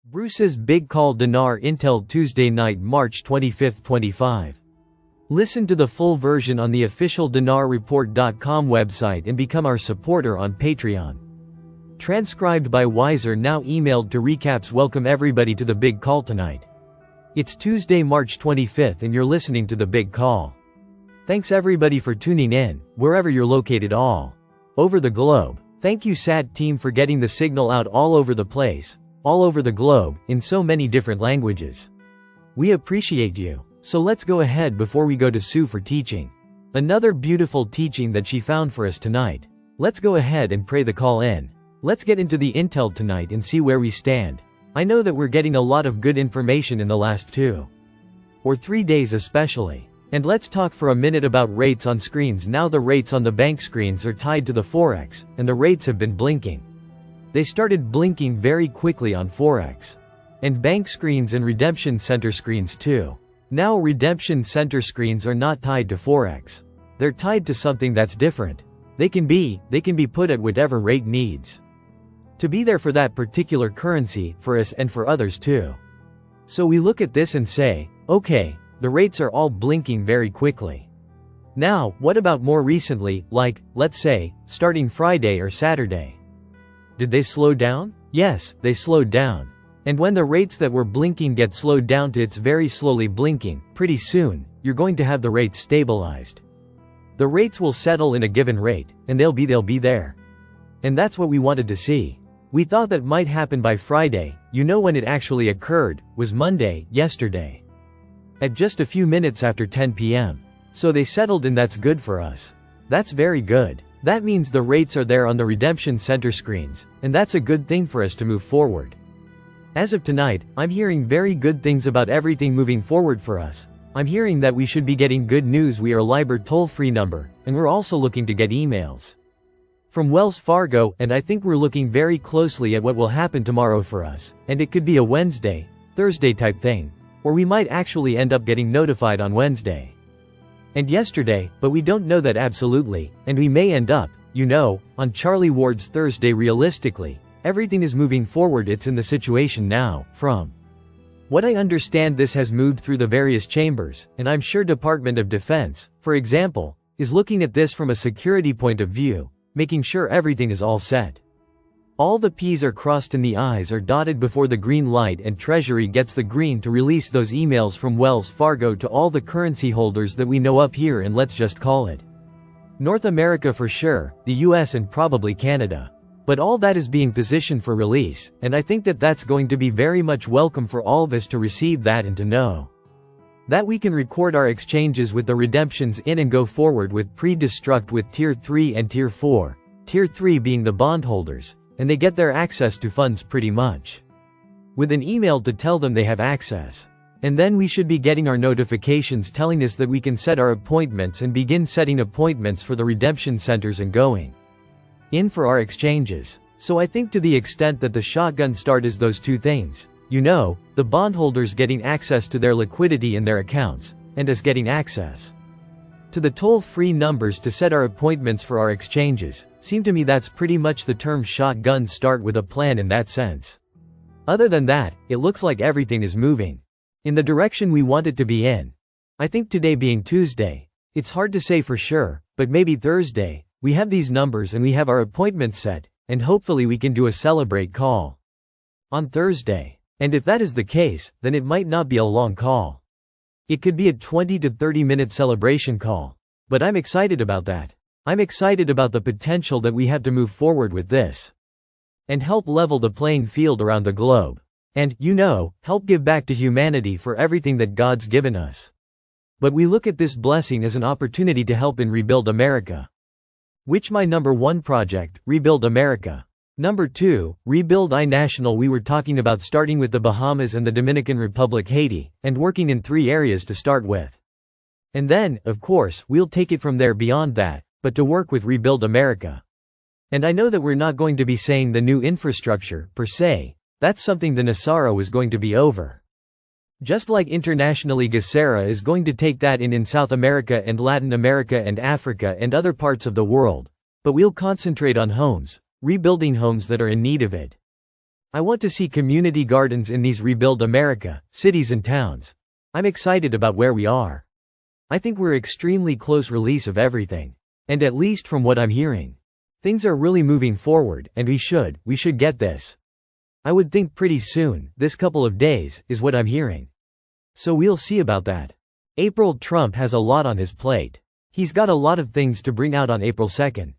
Bruce's big call. Dinar Intel Tuesday night, March 25, 25. Listen to the full version on the official dinarreport.com website and become our supporter on Patreon. Transcribed by Wiser, now emailed to recaps. Welcome everybody to the big call tonight. It's Tuesday, March 25th, and you're listening to the big call. Thanks everybody for tuning in, wherever you're located all over the globe. Thank you SAT team for getting the signal out all over the place, all over the globe, in so many different languages. We appreciate you. So let's go ahead before we go to Sue for teaching. Another beautiful teaching that she found for us tonight. Let's go ahead and pray the call in. Let's get into the intel tonight and see where we stand. I know that we're getting a lot of good information in the last 2 or 3 days especially. And let's talk for a minute about rates on screens. Now the rates on the bank screens are tied to the Forex, and the rates have been blinking. They started blinking very quickly on Forex. And bank screens and redemption center screens too. Now redemption center screens are not tied to Forex. They're tied to something that's different. They can be put at whatever rate needs to be there for that particular currency, for us and for others too. So we look at this and say, okay, the rates are all blinking very quickly. Now, what about more recently, like, let's say, starting Friday or Saturday? Did they slow down? Yes, they slowed down. And when the rates that were blinking get slowed down to it's very slowly blinking, pretty soon, you're going to have the rates stabilized. The rates will settle in a given rate, and they'll be there. And that's what we wanted to see. We thought that might happen by Friday. You know when it actually occurred, was Monday, yesterday. At just a few minutes after 10 p.m. So they settled, and that's good for us. That's very good. That means the rates are there on the redemption center screens, and that's a good thing for us to move forward. As of tonight, I'm hearing very good things about everything moving forward for us. I'm hearing that we should be getting good news. We are a LIBOR toll-free number, and we're also looking to get emails from Wells Fargo, and I think we're looking very closely at what will happen tomorrow for us, and it could be a Wednesday, Thursday type thing. Or we might actually end up getting notified on Wednesday and yesterday, but we don't know that absolutely, and we may end up, on Charlie Ward's Thursday. Realistically, everything is moving forward. It's in the situation now. From what I understand, this has moved through the various chambers, and I'm sure Department of Defense, for example, is looking at this from a security point of view, making sure everything is all set. All the P's are crossed and the I's are dotted before the green light, and Treasury gets the green to release those emails from Wells Fargo to all the currency holders that we know up here, and let's just call it North America for sure, the US and probably Canada. But all that is being positioned for release, and I think that that's going to be very much welcome for all of us to receive that and to know that we can record our exchanges with the redemptions in and go forward with pre-destruct with Tier 3 and Tier 4, Tier 3 being the bondholders. And they get their access to funds pretty much with an email to tell them they have access. And then we should be getting our notifications telling us that we can set our appointments and begin setting appointments for the redemption centers and going in for our exchanges. So I think to the extent that the shotgun start is those two things, the bondholders getting access to their liquidity in their accounts, and us getting access to the toll-free numbers to set our appointments for our exchanges, seem to me that's pretty much the term shotgun start with a plan in that sense. Other than that, it looks like everything is moving in the direction we want it to be in. I think today being Tuesday, it's hard to say for sure, but maybe Thursday, we have these numbers and we have our appointments set, and hopefully we can do a celebrate call on Thursday. And if that is the case, then it might not be a long call. It could be a 20 to 30 minute celebration call. But I'm excited about that. I'm excited about the potential that we have to move forward with this and help level the playing field around the globe. And, help give back to humanity for everything that God's given us. But we look at this blessing as an opportunity to help in Rebuild America. Which my number 1 project, Rebuild America. Number 2, Rebuild iNational. We were talking about starting with the Bahamas and the Dominican Republic, Haiti, and working in 3 areas to start with. And then, of course, we'll take it from there beyond that, but to work with Rebuild America. And I know that we're not going to be saying the new infrastructure, per se. That's something the Nasara was going to be over. Just like internationally Gasera is going to take that in South America and Latin America and Africa and other parts of the world. But we'll concentrate on homes. Rebuilding homes that are in need of it. I want to see community gardens in these rebuild America, cities and towns. I'm excited about where we are. I think we're extremely close release of everything. And at least from what I'm hearing, things are really moving forward, and we should get this. I would think pretty soon, this couple of days, is what I'm hearing. So we'll see about that. April Trump has a lot on his plate. He's got a lot of things to bring out on April 2nd.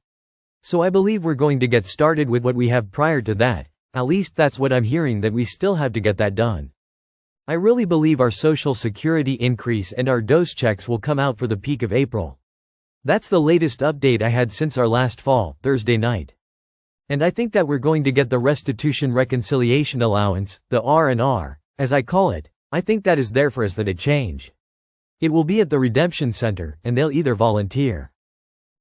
So I believe we're going to get started with what we have prior to that, at least that's what I'm hearing, that we still have to get that done. I really believe our Social Security increase and our dose checks will come out for the peak of April. That's the latest update I had since our last fall, Thursday night. And I think that we're going to get the restitution reconciliation allowance, the R&R, as I call it. I think that is there for us that it change. It will be at the redemption center, and they'll either volunteer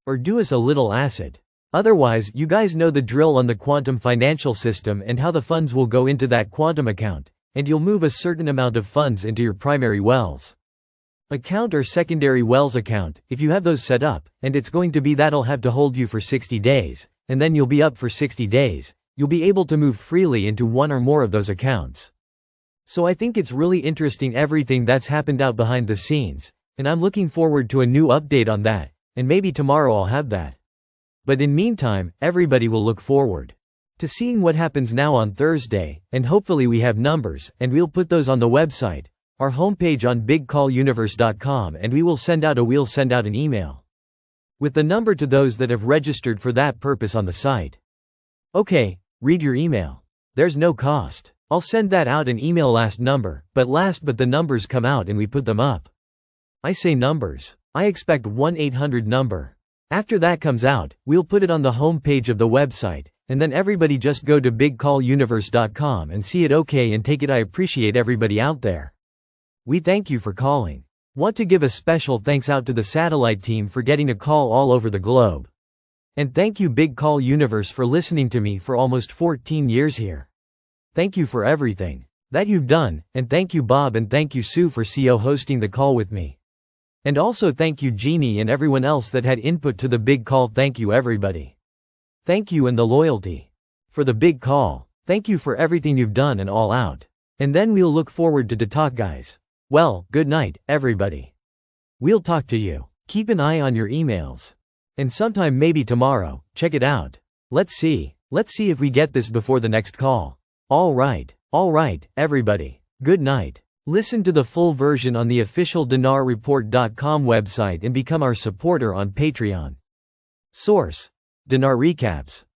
or do us a little acid. Otherwise, you guys know the drill on the quantum financial system and how the funds will go into that quantum account, and you'll move a certain amount of funds into your primary wells account or secondary wells account, if you have those set up, and it's going to be that'll have to hold you for 60 days, and then you'll be up for 60 days, you'll be able to move freely into one or more of those accounts. So I think it's really interesting everything that's happened out behind the scenes, and I'm looking forward to a new update on that, and maybe tomorrow I'll have that. But in meantime, everybody will look forward to seeing what happens now on Thursday, and hopefully we have numbers, and we'll put those on the website, our homepage on bigcalluniverse.com, and we'll send out an email with the number to those that have registered for that purpose on the site. Okay, read your email. There's no cost. I'll send that out an email last but the numbers come out and we put them up. I say numbers. I expect 1-800 number. After that comes out, we'll put it on the home page of the website, and then everybody just go to bigcalluniverse.com and see it, okay, and take it. I appreciate everybody out there. We thank you for calling. Want to give a special thanks out to the satellite team for getting a call all over the globe. And thank you Big Call Universe for listening to me for almost 14 years here. Thank you for everything that you've done, and thank you Bob and thank you Sue for hosting the call with me. And also thank you Jeannie and everyone else that had input to the big call. Thank you everybody. Thank you and the loyalty for the big call. Thank you for everything you've done and all out. And then we'll look forward to talk, guys. Well, good night, everybody. We'll talk to you. Keep an eye on your emails. And sometime maybe tomorrow, check it out. Let's see if we get this before the next call. Alright, everybody. Good night. Listen to the full version on the official dinarreport.com website and become our supporter on Patreon. Source: Dinar Recaps.